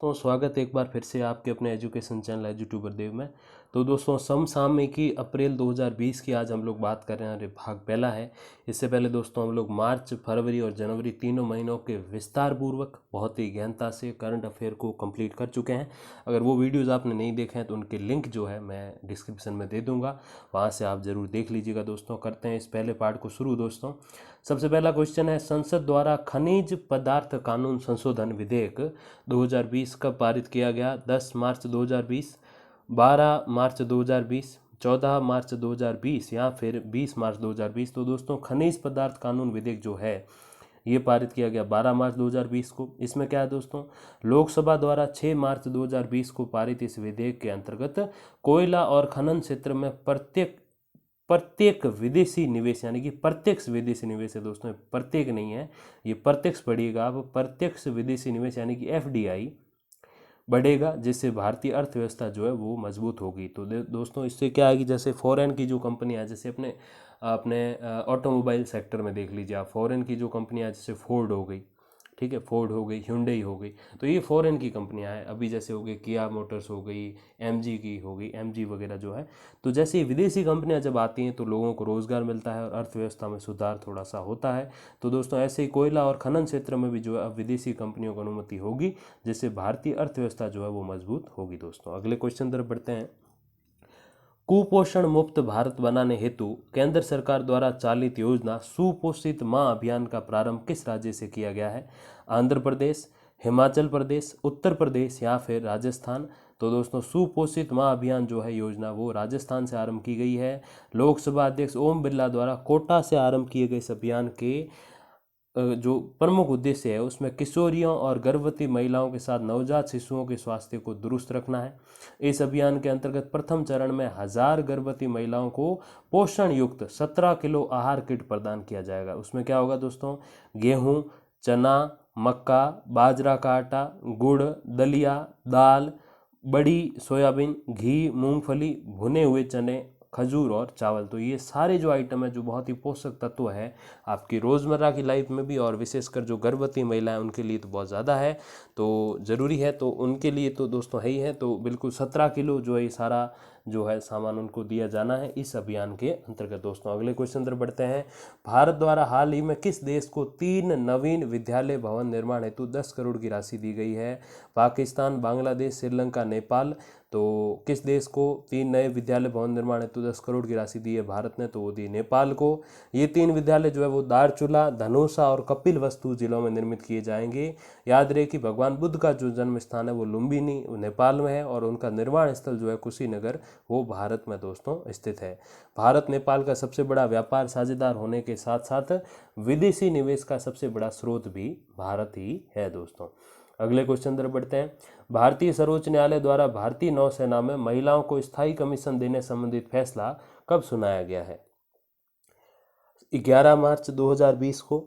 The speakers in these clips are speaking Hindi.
तो स्वागत है एक बार फिर से आपके अपने एजुकेशन चैनल यूट्यूबर देव में। तो दोस्तों समसामयिकी अप्रैल 2020 की आज हम लोग बात कर रहे हैं। भाग पहला है। इससे पहले दोस्तों हम लोग मार्च, फरवरी और जनवरी तीनों महीनों के विस्तार पूर्वक बहुत ही गहनता से करंट अफेयर को कंप्लीट कर चुके हैं। अगर वो वीडियोज़ आपने नहीं देखे हैं तो उनके लिंक जो है मैं डिस्क्रिप्शन में दे दूँगा, वहाँ से आप ज़रूर देख लीजिएगा। दोस्तों करते हैं इस पहले पार्ट को शुरू। दोस्तों सबसे पहला क्वेश्चन है, संसद द्वारा खनिज पदार्थ कानून संशोधन विधेयक 2020 कब पारित किया गया? 10 मार्च 2020, 12 मार्च 2020, 14 मार्च 2020 या फिर 20 मार्च 2020। तो दोस्तों खनिज पदार्थ कानून विधेयक जो है ये पारित किया गया 12 मार्च 2020 को। इसमें क्या है दोस्तों, लोकसभा द्वारा 6 मार्च 2020 को पारित इस विधेयक के अंतर्गत कोयला और खनन क्षेत्र में प्रत्येक प्रत्येक विदेशी निवेश, यानी कि प्रत्यक्ष विदेशी निवेश है दोस्तों, प्रत्येक नहीं है, ये प्रत्यक्ष पढ़िएगा आप, प्रत्यक्ष विदेशी निवेश यानी कि एफडीआई बढ़ेगा, जिससे भारतीय अर्थव्यवस्था जो है वो मजबूत होगी। तो दोस्तों इससे क्या है कि जैसे फॉरेन की जो कंपनियां, जैसे अपने अपने ऑटोमोबाइल सेक्टर में देख लीजिए आप, फॉरेन की जो कंपनियां जैसे फोर्ड हो गई, ठीक है, फोर्ड हो गई, hyundai हो गई, तो ये फॉरेन की कंपनियां हैं। अभी जैसे हो गई किया मोटर्स हो गई, एमजी की हो गई, एमजी वगैरह जो है। तो जैसे विदेशी कंपनियां जब आती हैं तो लोगों को रोज़गार मिलता है और अर्थव्यवस्था में सुधार थोड़ा सा होता है। तो दोस्तों ऐसे ही कोयला और खनन क्षेत्र में भी जो है अब विदेशी कंपनियों को अनुमति होगी, जिससे भारतीय अर्थव्यवस्था जो है वो मजबूत होगी। दोस्तों अगले क्वेश्चन तरफ बढ़ते हैं। कुपोषण मुक्त भारत बनाने हेतु केंद्र सरकार द्वारा चालित योजना सुपोषित मां अभियान का प्रारंभ किस राज्य से किया गया है? आंध्र प्रदेश, हिमाचल प्रदेश, उत्तर प्रदेश या फिर राजस्थान। तो दोस्तों सुपोषित मां अभियान जो है योजना वो राजस्थान से आरंभ की गई है। लोकसभा अध्यक्ष ओम बिरला द्वारा कोटा से आरंभ किए गए इस अभियान के जो प्रमुख उद्देश्य है उसमें किशोरियों और गर्भवती महिलाओं के साथ नवजात शिशुओं के स्वास्थ्य को दुरुस्त रखना है। इस अभियान के अंतर्गत प्रथम चरण में 1000 गर्भवती महिलाओं को पोषण युक्त 17 किलो आहार किट प्रदान किया जाएगा। उसमें क्या होगा दोस्तों, गेहूं, चना, मक्का, बाजरा का आटा, गुड़, दलिया, दाल, बड़ी, सोयाबीन, घी, मूंगफली, भुने हुए चने, खजूर और चावल। तो ये सारे जो आइटम है जो बहुत ही पोषक तत्व है आपकी रोज़मर्रा की लाइफ में भी, और विशेषकर जो गर्भवती महिलाएं उनके लिए तो बहुत ज़्यादा है, तो ज़रूरी है, तो उनके लिए तो दोस्तों है ही है। तो बिल्कुल 17 किलो जो है ये सारा जो है सामान उनको दिया जाना है इस अभियान के अंतर्गत। दोस्तों अगले क्वेश्चन तरफ बढ़ते हैं। भारत द्वारा हाल ही में किस देश को 3 नवीन विद्यालय भवन निर्माण हेतु 10 करोड़ की राशि दी गई है? पाकिस्तान, बांग्लादेश, श्रीलंका, नेपाल। तो किस देश को 3 नए विद्यालय भवन निर्माण हेतु 10 करोड़ की राशि दी है भारत ने? तो वो दी नेपाल को। ये 3 विद्यालय जो है वो दारचूला, धनुषा और कपिलवस्तु जिलों में निर्मित किए जाएंगे। याद रहे कि भगवान बुद्ध का जो जन्म स्थान है वो लुम्बिनी नेपाल में है, और उनका निर्माण स्थल जो है कुशीनगर वो भारत में दोस्तों स्थित है। भारत नेपाल का सबसे बड़ा व्यापार साझेदार होने के साथ साथ विदेशी निवेश का सबसे बड़ा स्रोत भी भारत ही है। दोस्तों अगले क्वेश्चन तरफ बढ़ते हैं। भारतीय सर्वोच्च न्यायालय द्वारा भारतीय नौसेना में महिलाओं को स्थायी कमीशन देने संबंधित फैसला कब सुनाया गया है? 11 मार्च 2020 को,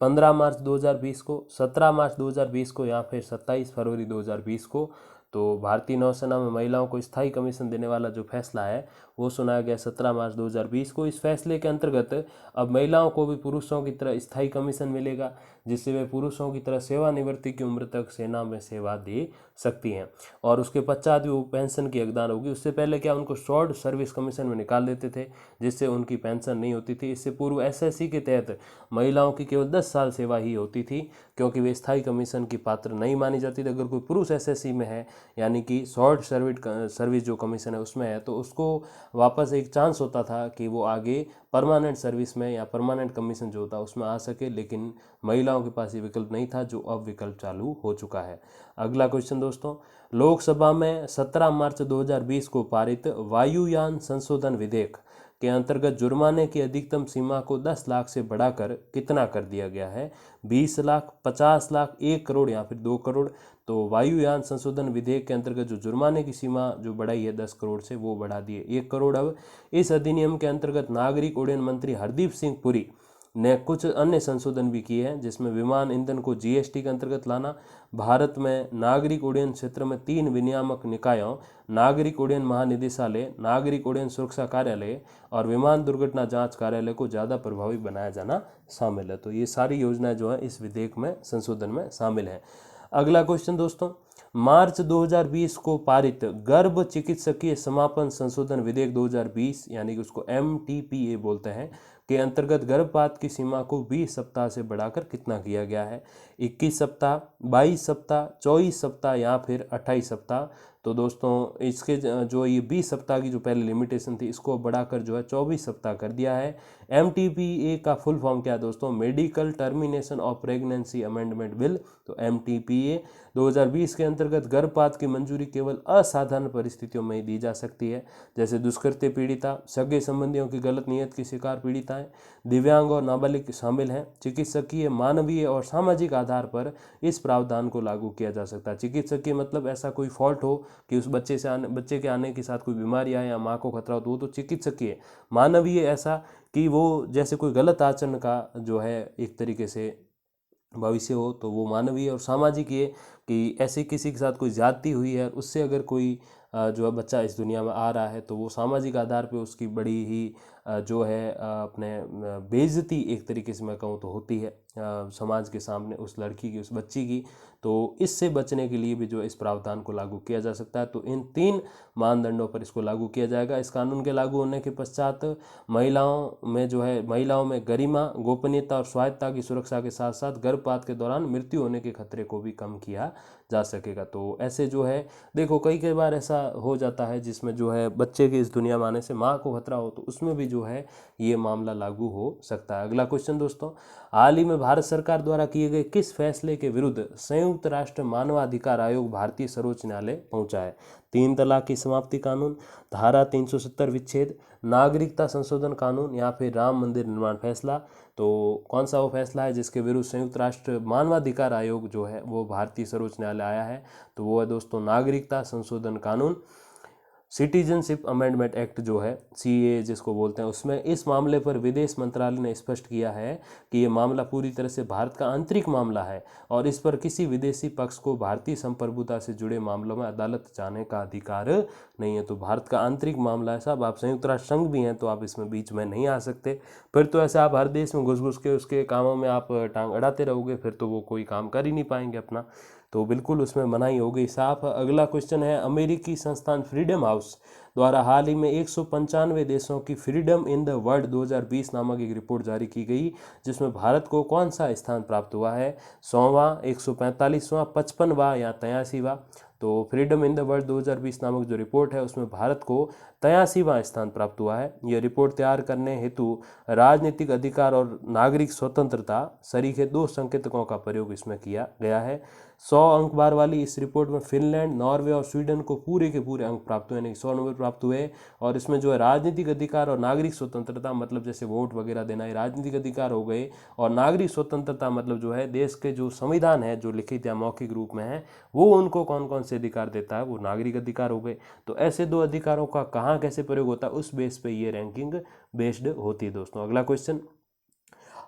15 मार्च 2020 को, 17 मार्च 2020 को या फिर 27 फरवरी 2020 को। तो भारतीय नौसेना में महिलाओं को स्थायी कमीशन देने वाला जो फैसला है वो सुनाया गया 17 मार्च 2020 को। इस फैसले के अंतर्गत अब महिलाओं को भी पुरुषों की तरह स्थायी कमीशन मिलेगा, जिससे वे पुरुषों की तरह सेवानिवृत्ति की उम्र तक सेना में सेवा दे सकती हैं, और उसके पश्चात भी वो पेंशन की हकदार होगी। उससे पहले क्या उनको शॉर्ट सर्विस कमीशन में निकाल देते थे, जिससे उनकी पेंशन नहीं होती थी। इससे पूर्व एसएससी के तहत महिलाओं की केवल 10 साल सेवा ही होती थी, क्योंकि वे स्थायी कमीशन की पात्र नहीं मानी जाती थी। अगर कोई पुरुष एसएससी में है, यानी कि शॉर्ट सर्विस जो कमीशन है उसमें है, तो उसको वापस एक चांस होता था कि वो आगे परमानेंट सर्विस में या परमानेंट कमीशन जो होता उसमें आ सके, लेकिन महिलाओं के पास ये विकल्प नहीं था, जो अब विकल्प चालू हो चुका है। अगला क्वेश्चन दोस्तों, लोकसभा में 17 मार्च 2020 को पारित वायुयान संशोधन विधेयक के अंतर्गत जुर्माने की अधिकतम सीमा को 10 लाख से बढ़ाकर कितना कर दिया गया है? 20 लाख, 50 लाख, 1 करोड़ या फिर 2 करोड़। तो वायुयान संशोधन विधेयक के अंतर्गत जो जुर्माने की सीमा जो बढ़ाई है 10 करोड़ से, वो बढ़ा दी है 1 करोड़। अब इस अधिनियम के अंतर्गत नागरिक उड्डयन मंत्री हरदीप सिंह पुरी ने कुछ अन्य संशोधन भी किए हैं, जिसमें विमान ईंधन को जीएसटी के अंतर्गत लाना, भारत में नागरिक उड्डयन क्षेत्र में 3 विनियामक निकायों नागरिक उड्डयन महानिदेशालय, नागरिक उड्डयन सुरक्षा कार्यालय और विमान दुर्घटना जांच कार्यालय को ज़्यादा प्रभावी बनाया जाना शामिल है। तो ये सारी योजनाएं जो है इस विधेयक में संशोधन में शामिल है। अगला क्वेश्चन दोस्तों, मार्च 2020 को पारित गर्भ चिकित्सकीय समापन संशोधन विधेयक 2020 यानी कि उसको MTPA बोलते हैं के अंतर्गत गर्भपात की सीमा को 20 सप्ताह से बढ़ाकर कितना किया गया है? 21 सप्ताह, 22 सप्ताह, 24 सप्ताह या फिर 28 सप्ताह। तो दोस्तों इसके जो ये 20 सप्ताह की जो पहले लिमिटेशन थी इसको बढ़ाकर जो है 24 सप्ताह कर दिया है। MTPA का फुल फॉर्म क्या है दोस्तों? Medical termination of pregnancy amendment bill. तो MTPA 2020 के अंतर्गत गर्भपात की मंजूरी केवल असाधारण परिस्थितियों में ही दी जा सकती है, जैसे दुष्कृत्य पीड़िता, सगे संबंधियों की गलत नीयत की शिकार पीड़िताएं, दिव्यांग और नाबालिग शामिल हैं। चिकित्सकीय, मानवीय और सामाजिक आधार पर इस प्रावधान को लागू किया जा सकता है। चिकित्सकीय मतलब ऐसा कोई फॉल्ट हो कि उस बच्चे के आने के साथ कोई बीमारी आए या माँ को खतरा हो तो वो तो चिकित्सकीय। मानवीय ऐसा कि वो जैसे कोई गलत आचरण का जो है एक तरीके से भविष्य हो तो वो मानवीय। और सामाजिक ये कि ऐसे किसी के साथ कोई ज्यादती हुई है, उससे अगर कोई जो है बच्चा इस दुनिया में आ रहा है तो वो सामाजिक आधार पे उसकी बड़ी ही जो है अपने बेइज्जती एक तरीके से मैं कहूँ तो होती है समाज के सामने उस लड़की की, उस बच्ची की। तो इससे बचने के लिए भी जो इस प्रावधान को लागू किया जा सकता है। तो इन 3 मानदंडों पर इसको लागू किया जाएगा। इस कानून के लागू होने के पश्चात महिलाओं में गरिमा, गोपनीयता और स्वायत्ता की सुरक्षा के साथ साथ गर्भपात के दौरान मृत्यु होने के खतरे को भी कम किया जा सकेगा। तो ऐसे जो है देखो कई बार ऐसा हो जाता है जिसमें जो है बच्चे के इस दुनिया में आने से माँ को खतरा हो तो उसमें भी जो है ये मामला लागू हो सकता है। अगला क्वेश्चन दोस्तों, हाल ही में भारत सरकार द्वारा किए गए किस फैसले के विरुद्ध संयुक्त राष्ट्र मानवाधिकार आयोग भारतीय सर्वोच्च न्यायालय पहुंचा है? 3 तलाक की समाप्ति कानून, धारा 370 विच्छेद, नागरिकता संशोधन कानून या फिर राम मंदिर निर्माण फैसला। तो कौन सा वो फैसला है जिसके विरुद्ध संयुक्त राष्ट्र मानवाधिकार आयोग जो है वो भारतीय सर्वोच्च न्यायालय आया है? तो वो है दोस्तों नागरिकता संशोधन कानून, सिटीजनशिप अमेंडमेंट एक्ट जो है CAA जिसको बोलते हैं। उसमें इस मामले पर विदेश मंत्रालय ने स्पष्ट किया है कि ये मामला पूरी तरह से भारत का आंतरिक मामला है और इस पर किसी विदेशी पक्ष को भारतीय संप्रभुता से जुड़े मामलों में अदालत जाने का अधिकार नहीं है। तो भारत का आंतरिक मामला है साहब। आप संयुक्त राष्ट्र संघ भी हैं तो आप इसमें बीच में नहीं आ सकते। फिर तो ऐसे आप हर देश में घुस घुस के उसके कामों में आप टांग अड़ाते रहोगे, फिर तो वो कोई काम कर ही नहीं पाएंगे अपना। तो बिल्कुल उसमें मनाही हो गई साफ। अगला क्वेश्चन है, अमेरिकी संस्थान फ्रीडम हाउस द्वारा हाल ही में 195 देशों की फ्रीडम इन द वर्ल्ड 2020 नामक एक रिपोर्ट जारी की गई, जिसमें भारत को कौन सा स्थान प्राप्त हुआ है? 100वां, 145वां, 55वां या 83वां? तो फ्रीडम इन द वर्ल्ड 2020 नामक जो रिपोर्ट है उसमें भारत को 83वां स्थान प्राप्त हुआ है। यह रिपोर्ट तैयार करने हेतु राजनीतिक अधिकार और नागरिक स्वतंत्रता सरीखे 2 संकेतकों का प्रयोग इसमें किया गया है। 100 अंक बार वाली इस रिपोर्ट में फिनलैंड, नॉर्वे और स्वीडन को पूरे के पूरे अंक प्राप्त हुए, यानी 100 नंबर प्राप्त हुए। और इसमें जो है राजनीतिक अधिकार और नागरिक स्वतंत्रता मतलब जैसे वोट वगैरह देना, ये राजनीतिक अधिकार हो गए। और नागरिक स्वतंत्रता मतलब जो है देश के जो संविधान है जो लिखित या मौखिक रूप में है वो उनको कौन कौन से अधिकार देता है, वो नागरिक अधिकार हो गए। तो ऐसे 2 अधिकारों का कहाँ कैसे प्रयोग होता है उस बेस पे ये रैंकिंग बेस्ड होती है दोस्तों। अगला क्वेश्चन,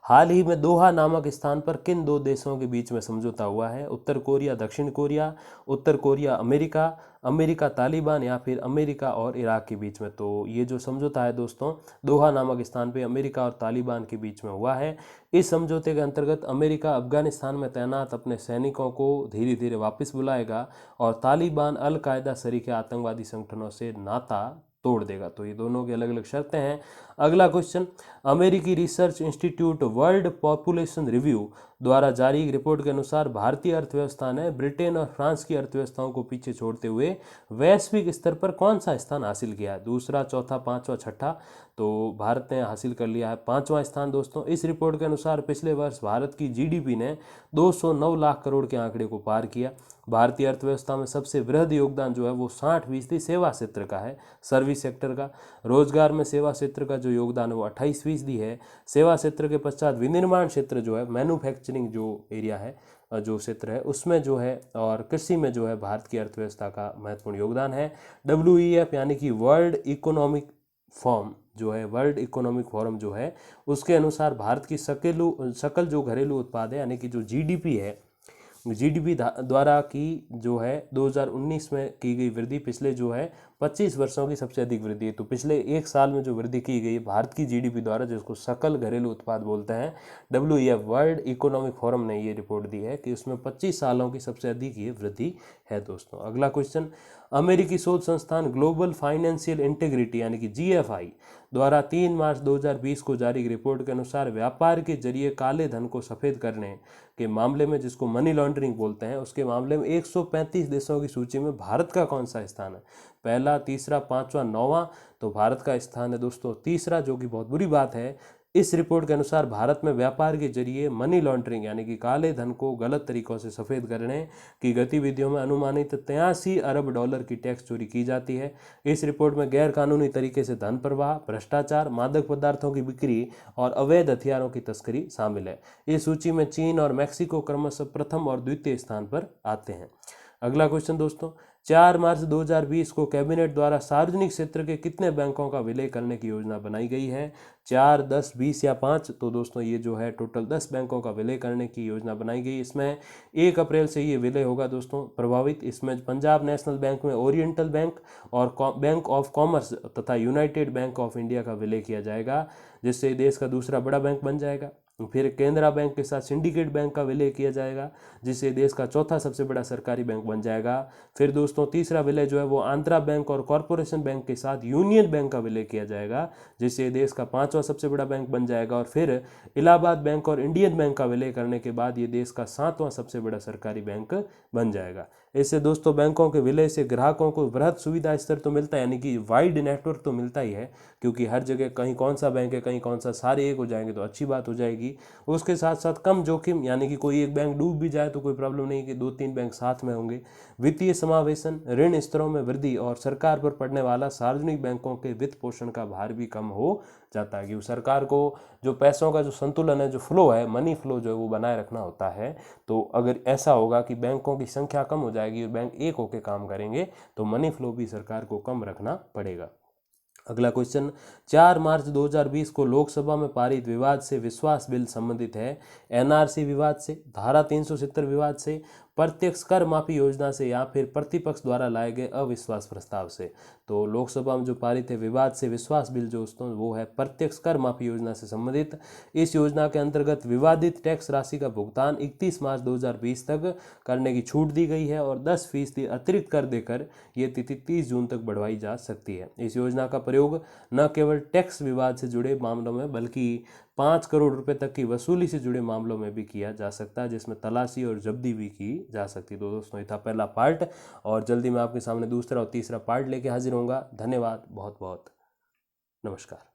हाल ही में दोहा नामक स्थान पर किन 2 देशों के बीच में समझौता हुआ है? उत्तर कोरिया दक्षिण कोरिया, उत्तर कोरिया अमेरिका, अमेरिका तालिबान या फिर अमेरिका और इराक के बीच में? तो ये जो समझौता है दोस्तों दोहा नामक स्थान पे अमेरिका और तालिबान के बीच में हुआ है। इस समझौते के अंतर्गत अमेरिका अफगानिस्तान में तैनात अपने सैनिकों को धीरे धीरे वापस बुलाएगा और तालिबान अल कायदा सरीखे आतंकवादी संगठनों से नाता तोड़ देगा। तो ये दोनों की अलग अलग शर्तें हैं। अगला क्वेश्चन, अमेरिकी research institute world population review द्वारा जारी एक रिपोर्ट के अनुसार भारतीय अर्थव्यवस्था ने ब्रिटेन और फ्रांस की अर्थव्यवस्थाओं को पीछे छोड़ते हुए वैश्विक स्तर पर कौन सा स्थान हासिल किया है? दूसरा, चौथा, पांचवा, छठा? तो भारत ने हासिल कर लिया है 5वां स्थान दोस्तों। इस रिपोर्ट के अनुसार पिछले वर्ष भारत की GDP ने 209 लाख करोड़ के आंकड़े को पार किया। भारतीय अर्थव्यवस्था में सबसे वृहद योगदान जो है वो 60% सेवा क्षेत्र का है, सर्विस सेक्टर का। रोजगार में सेवा क्षेत्र का जो योगदान है वो 28% है। सेवा क्षेत्र के पश्चात विनिर्माण क्षेत्र जो है, मैन्युफैक्चरिंग जो एरिया है, जो क्षेत्र है उसमें जो है, और कृषि में जो है भारत की अर्थव्यवस्था का महत्वपूर्ण योगदान है। WEF यानी कि वर्ल्ड इकोनॉमिक फोरम जो है उसके अनुसार भारत की सकल जो घरेलू उत्पाद है यानी कि जो GDP है, जीडीपी द्वारा की जो है 2019 में की गई वृद्धि पिछले जो है 25 वर्षों की सबसे अधिक वृद्धि है। तो पिछले एक साल में जो वृद्धि की गई है भारत की जीडीपी द्वारा, जिसको सकल घरेलू उत्पाद बोलते हैं, WEF वर्ल्ड इकोनॉमिक फोरम ने ये रिपोर्ट दी है कि उसमें 25 सालों की सबसे अधिक ये वृद्धि है दोस्तों। अगला क्वेश्चन, अमेरिकी शोध संस्थान ग्लोबल फाइनेंशियल इंटीग्रिटी यानी कि GFI द्वारा 3 मार्च 2020 को जारी रिपोर्ट के अनुसार व्यापार के जरिए काले धन को सफेद करने के मामले में, जिसको मनी लॉन्ड्रिंग बोलते हैं, उसके मामले में 135 देशों की सूची में भारत का कौन सा स्थान है? पहला, तीसरा, पांचवा, नौवां। तो भारत का स्थान है दोस्तों तीसरा, जो कि बहुत बुरी बात है। इस रिपोर्ट के अनुसार भारत में व्यापार के जरिए मनी लॉन्ड्रिंग यानी कि काले धन को गलत तरीकों से सफेद करने की गतिविधियों में अनुमानित 83 अरब डॉलर की टैक्स चोरी की जाती है। इस रिपोर्ट में गैर कानूनी तरीके से धन प्रवाह, भ्रष्टाचार, मादक पदार्थों की बिक्री और अवैध हथियारों की तस्करी शामिल है। इस सूची में चीन और मैक्सिको क्रमशः प्रथम और द्वितीय स्थान पर आते हैं। अगला क्वेश्चन दोस्तों, 4 मार्च 2020 को कैबिनेट द्वारा सार्वजनिक क्षेत्र के कितने बैंकों का विलय करने की योजना बनाई गई है? 4, 10, 20 या 5? तो दोस्तों ये जो है टोटल 10 बैंकों का विलय करने की योजना बनाई गई। इसमें 1 अप्रैल से ये विलय होगा दोस्तों प्रभावित। इसमें पंजाब नेशनल बैंक में ओरिएंटल बैंक और बैंक ऑफ कॉमर्स तथा यूनाइटेड बैंक ऑफ इंडिया का विलय किया जाएगा, जिससे देश का दूसरा बड़ा बैंक बन जाएगा। फिर केनरा बैंक के साथ सिंडिकेट बैंक का विलय किया जाएगा, जिससे देश का चौथा सबसे बड़ा सरकारी बैंक बन जाएगा। फिर दोस्तों तीसरा विलय जो है वो आंध्रा बैंक और कॉरपोरेशन बैंक के साथ यूनियन बैंक का विलय किया जाएगा, जिससे देश का पांचवा सबसे बड़ा बैंक बन जाएगा। और फिर इलाहाबाद बैंक और इंडियन बैंक का विलय करने के बाद ये देश का 7वां सबसे बड़ा सरकारी बैंक बन जाएगा। इससे दोस्तों बैंकों के विलय से ग्राहकों को वृहद सुविधा स्तर तो मिलता है, यानी कि वाइड नेटवर्क तो मिलता ही है, क्योंकि हर जगह कहीं कौन सा बैंक है कहीं कौन सा, सारे एक हो जाएंगे तो अच्छी बात हो जाएगी। उसके साथ साथ कम जोखिम, यानी कि कोई एक बैंक डूब भी जाए तो कोई प्रॉब्लम नहीं कि 2-3 बैंक साथ में होंगे। वित्तीय समावेशन, ऋण स्तरों में वृद्धि और सरकार पर पड़ने वाला सार्वजनिक बैंकों के वित्त पोषण का भार भी कम हो जाता है, क्योंकि सरकार को जो पैसों का जो संतुलन है, जो फ्लो है, मनी फ्लो जो है वो बनाए रखना होता है। तो अगर ऐसा होगा कि बैंकों की संख्या कम हो जाएगी और बैंक एक होकर काम करेंगे तो मनी फ्लो भी सरकार को कम रखना पड़ेगा। अगला क्वेश्चन, 4 मार्च 2020 को लोकसभा में पारित विवाद से विश्वास बिल संबंधित है? NRC विवाद से, धारा 370 विवाद से, प्रत्यक्ष कर माफी योजना से, या फिर प्रतिपक्ष द्वारा लाए गए अविश्वास प्रस्ताव से? तो लोकसभा में जो पारित है विवाद से विश्वास बिल जो दोस्तों वो है प्रत्यक्ष कर माफी योजना से संबंधित। इस योजना के अंतर्गत विवादित टैक्स राशि का भुगतान 31 मार्च 2020 तक करने की छूट दी गई है और 10% अतिरिक्त कर देकर ये तिथि 30 जून तक बढ़वाई जा सकती है। इस योजना का प्रयोग न केवल टैक्स विवाद से जुड़े मामलों में बल्कि 5 करोड़ रुपए तक की वसूली से जुड़े मामलों में भी किया जा सकता है, जिसमें तलाशी और जब्ती भी की जा सकती है। तो दोस्तों ये था पहला पार्ट, और जल्दी मैं आपके सामने दूसरा और तीसरा पार्ट लेके हाजिर होऊंगा। धन्यवाद, बहुत बहुत नमस्कार।